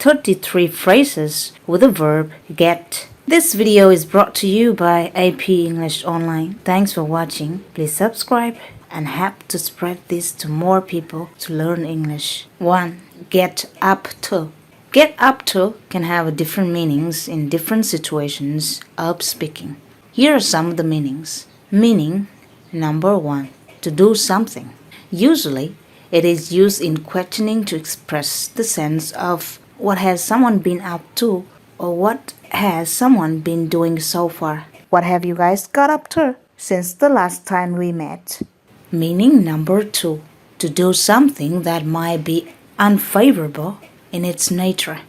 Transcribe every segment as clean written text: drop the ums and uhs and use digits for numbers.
33 phrases with the verb get. This video is brought to you by AP English Online. Thanks for watching. Please subscribe and help to spread this to more people to learn English. 1. Get up to. Get up to can have different meanings in different situations of speaking. Here are some of the meanings. Meaning number 1. To do something. Usually, it is used in questioning to express the sense of what has someone been up to or what has someone been doing so far. What have you guys got up to since the last time we met? Meaning number 2. To do something that might be unfavorable in its nature.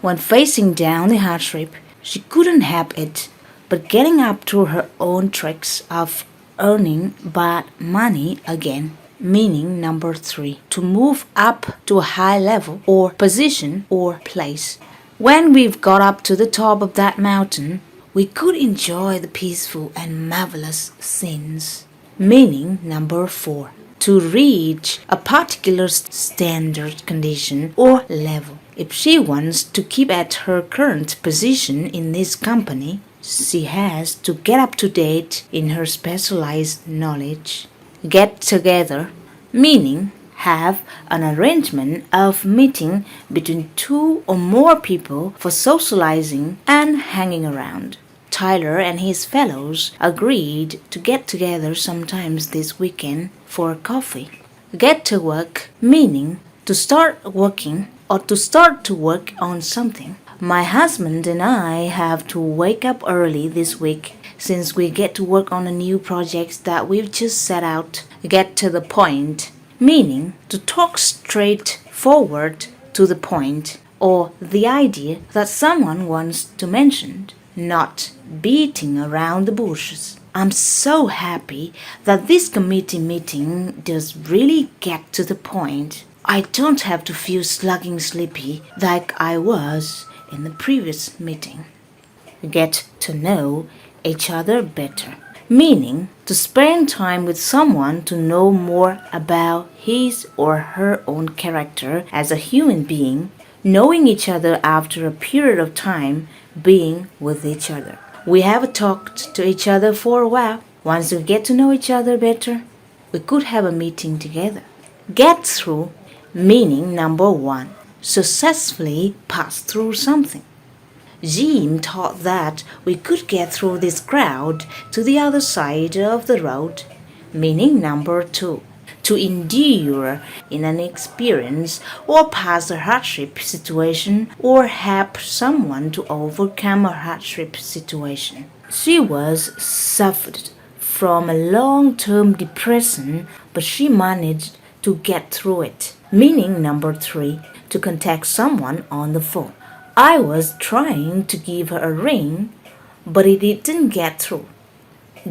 When facing down the hardship, she couldn't help it but getting up to her own tricks of earning bad money again. Meaning number 3. To move up to a high level or position or place. When we've got up to the top of that mountain, we could enjoy the peaceful and marvelous scenes. Meaning number 4. To reach a particular standard condition or level. If she wants to keep at her current position in this company, she has to get up to date in her specialized knowledge. Get together, meaning have an arrangement of meeting between 2 or more people for socializing and hanging around. Tyler and his fellows agreed to get together sometimes this weekend for coffee. Get to work, meaning to start working or to start to work on something. My husband and I have to wake up early this week since we get to work on a new project that we've just set out. Get to the point, meaning to talk straight forward to the point or the idea that someone wants to mention, not beating around the bushes. I'm so happy that this committee meeting does really get to the point. I don't have to feel slugging sleepy like I was in the previous meeting. Get to know each other better, meaning to spend time with someone to know more about his or her own character as a human being, knowing each other after a period of time being with each other. We have talked to each other for a while. Once we get to know each other better, we could have a meeting together. Get through, meaning number 1. Successfully pass through something. Jim thought that we could get through this crowd to the other side of the road. Meaning number 2. To endure in an experience or pass a hardship situation or help someone to overcome a hardship situation. She was suffered from a long-term depression, but she managed to get through it. Meaning number 3. To contact someone on the phone. I was trying to give her a ring, but it didn't get through.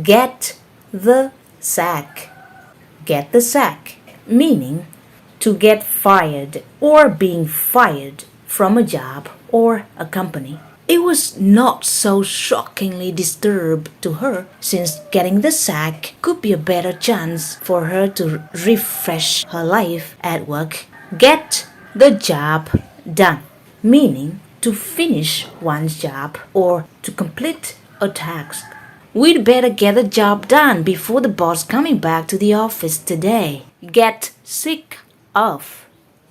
Get the sack. Get the sack, meaning to get fired or being fired from a job or a company. It was not so shockingly disturbed to her since getting the sack could be a better chance for her to refresh her life at work. Get the job done, meaning to finish one's job or to complete a task. We'd better get the job done before the boss coming back to the office today. Get sick of.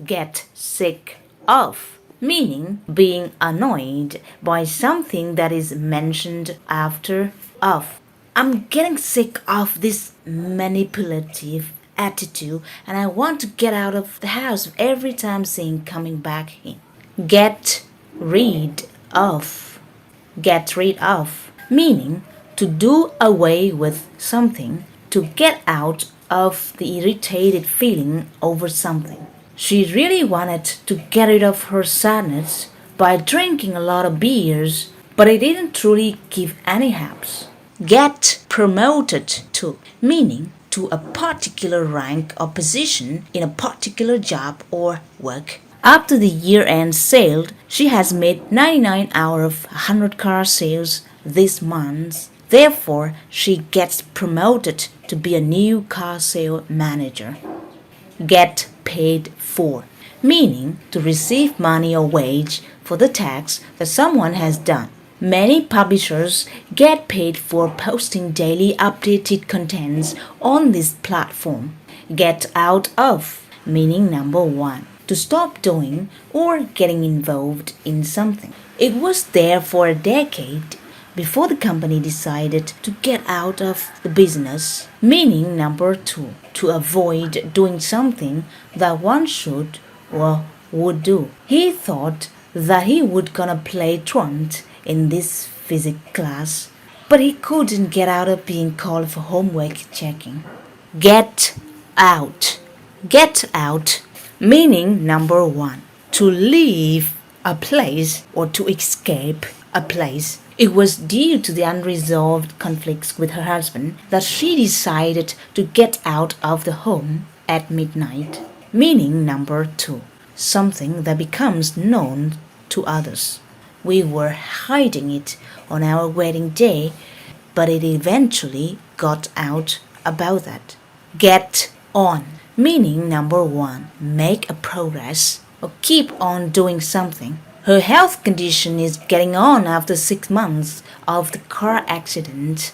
Get sick of, meaning being annoyed by something that is mentioned after of. I'm getting sick of this manipulative attitude and I want to get out of the house every time seeing coming back in. Get rid of. Get rid of, meaning to do away with something, to get out of the irritated feeling over something. She really wanted to get rid of her sadness by drinking a lot of beers, but it didn't truly give any helps. Get promoted to, meaning to a particular rank or position in a particular job or work. After the year-end sale, she has made 99 out of 100 car sales this month. Therefore, she gets promoted to be a new car sale manager. Get paid for, meaning to receive money or wage for the task that someone has done. Many publishers get paid for posting daily updated contents on this platform. Get out of, meaning number 1, to stop doing or getting involved in something. It was there for a decade before the company decided to get out of the business, meaning number 2, to avoid doing something that one should or would do. He thought that he would gonna play truant in this physics class, but he couldn't get out of being called for homework checking. Get out. Get out, meaning number 1, to leave a place or to escape a place. It was due to the unresolved conflicts with her husband that she decided to get out of the home at midnight, meaning number 2, something that becomes known to others. We were hiding it on our wedding day, but it eventually got out about that. Get on, meaning number 1, make a progress or keep on doing something. Her health condition is getting on after 6 months of the car accident.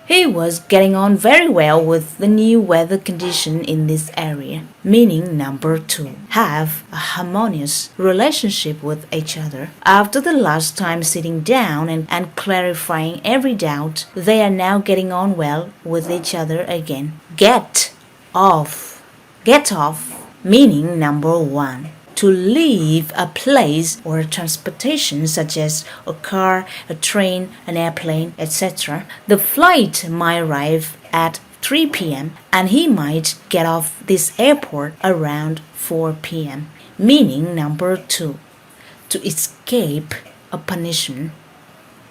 He was getting on very well with the new weather condition in this area, meaning number 2, have a harmonious relationship with each other. After the last time sitting down and clarifying every doubt, they are now getting on well with each other again. Get off. Get off, meaning number 1, to leave a place or a transportation such as a car, a train, an airplane, etc. The flight might arrive at 3 p.m. and he might get off this airport around 4 p.m. Meaning number 2, to escape a punishment.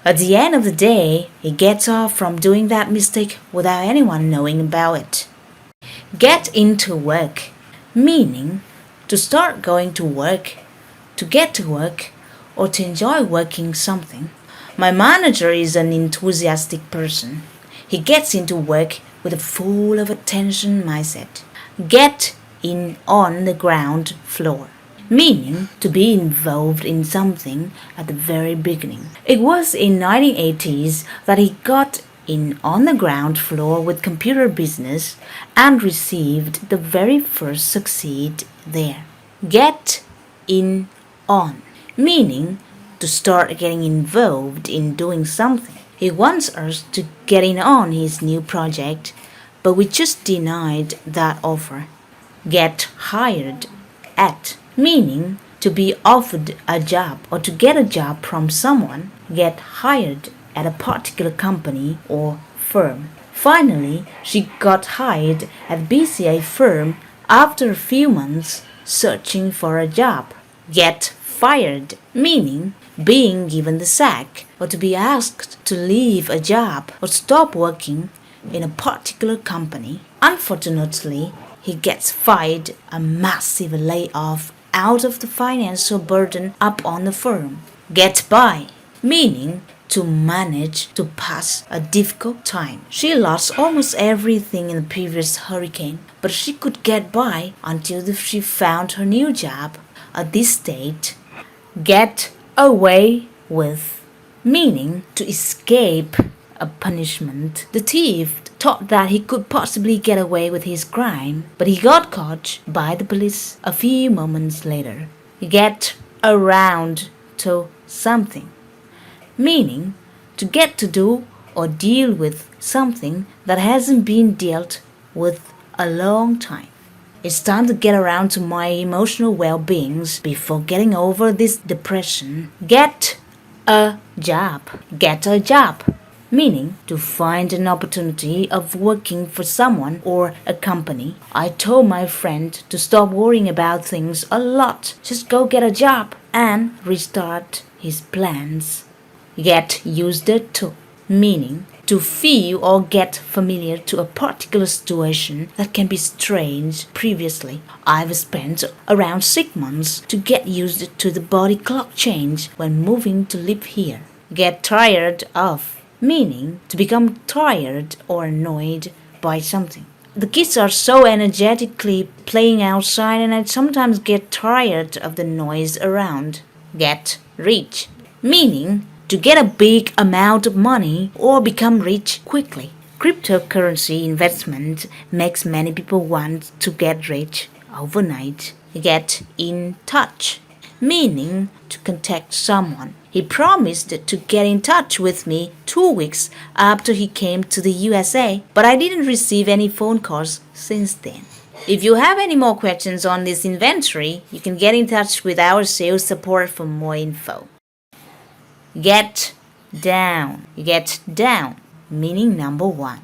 At the end of the day, he gets off from doing that mistake without anyone knowing about it. Get into work, meaning to start going to work, to get to work, or to enjoy working something. My manager is an enthusiastic person. He gets into work with a full of attention mindset. Get in on the ground floor, meaning to be involved in something at the very beginning. It was in 1980s that he got in on the ground floor with computer business and received the very first succeed there. Get in on, meaning to start getting involved in doing something. He wants us to get in on his new project, but we just denied that offer. Get hired at, meaning to be offered a job or to get a job from someone. Get hired at a particular company or firm. Finally, she got hired at BCA firm after a few months searching for a job. Get fired, meaning being given the sack or to be asked to leave a job or stop working in a particular company. Unfortunately, he gets fired, a massive layoff out of the financial burden up on the firm. Get by, meaning to manage to pass a difficult time. She lost almost everything in the previous hurricane, but she could get by until she found her new job. At this stage, get away with, meaning to escape a punishment. The thief thought that he could possibly get away with his crime, but he got caught by the police a few moments later. Get around to something, meaning to get to do or deal with something that hasn't been dealt with a long time. It's time to get around to my emotional well-beings before getting over this depression. Get a job. Get a job, meaning to find an opportunity of working for someone or a company. I told my friend to stop worrying about things a lot. Just go get a job and restart his plans. Get used to, meaning to feel or get familiar to a particular situation that can be strange previously. I've spent around 6 months to get used to the body clock change when moving to live here. Get tired of, meaning to become tired or annoyed by something. The kids are so energetically playing outside and I sometimes get tired of the noise around. Get rich, meaning to get a big amount of money or become rich quickly. Cryptocurrency investment makes many people want to get rich overnight. Get in touch, meaning to contact someone. He promised to get in touch with me 2 weeks after he came to the USA, but I didn't receive any phone calls since then. If you have any more questions on this inventory, you can get in touch with our sales support for more info. Get down. Get down, meaning number 1.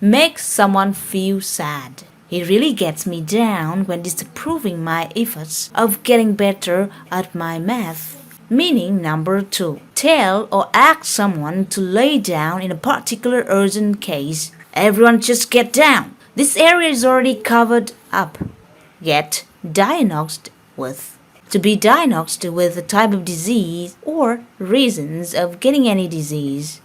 Make someone feel sad. He really gets me down when disapproving my efforts of getting better at my math. Meaning number 2. Tell or ask someone to lay down in a particular urgent case. Everyone just get down. This area is already covered up. Get diagnosed with. To be diagnosed with a type of disease or reasons of getting any disease.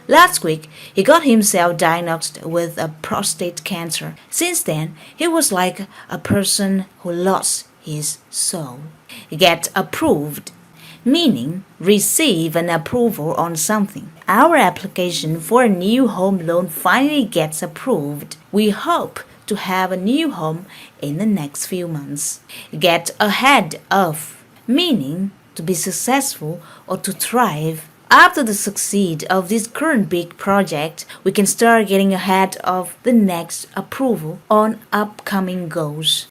Last week, he got himself diagnosed with a prostate cancer. Since then, he was like a person who lost his soul. Get approved, meaning receive an approval on something. Our application for a new home loan finally gets approved. We hope to have a new home in the next few months. Get ahead of, meaning to be successful or to thrive. After the succeed of this current big project, we can start getting ahead of the next approval on upcoming goals.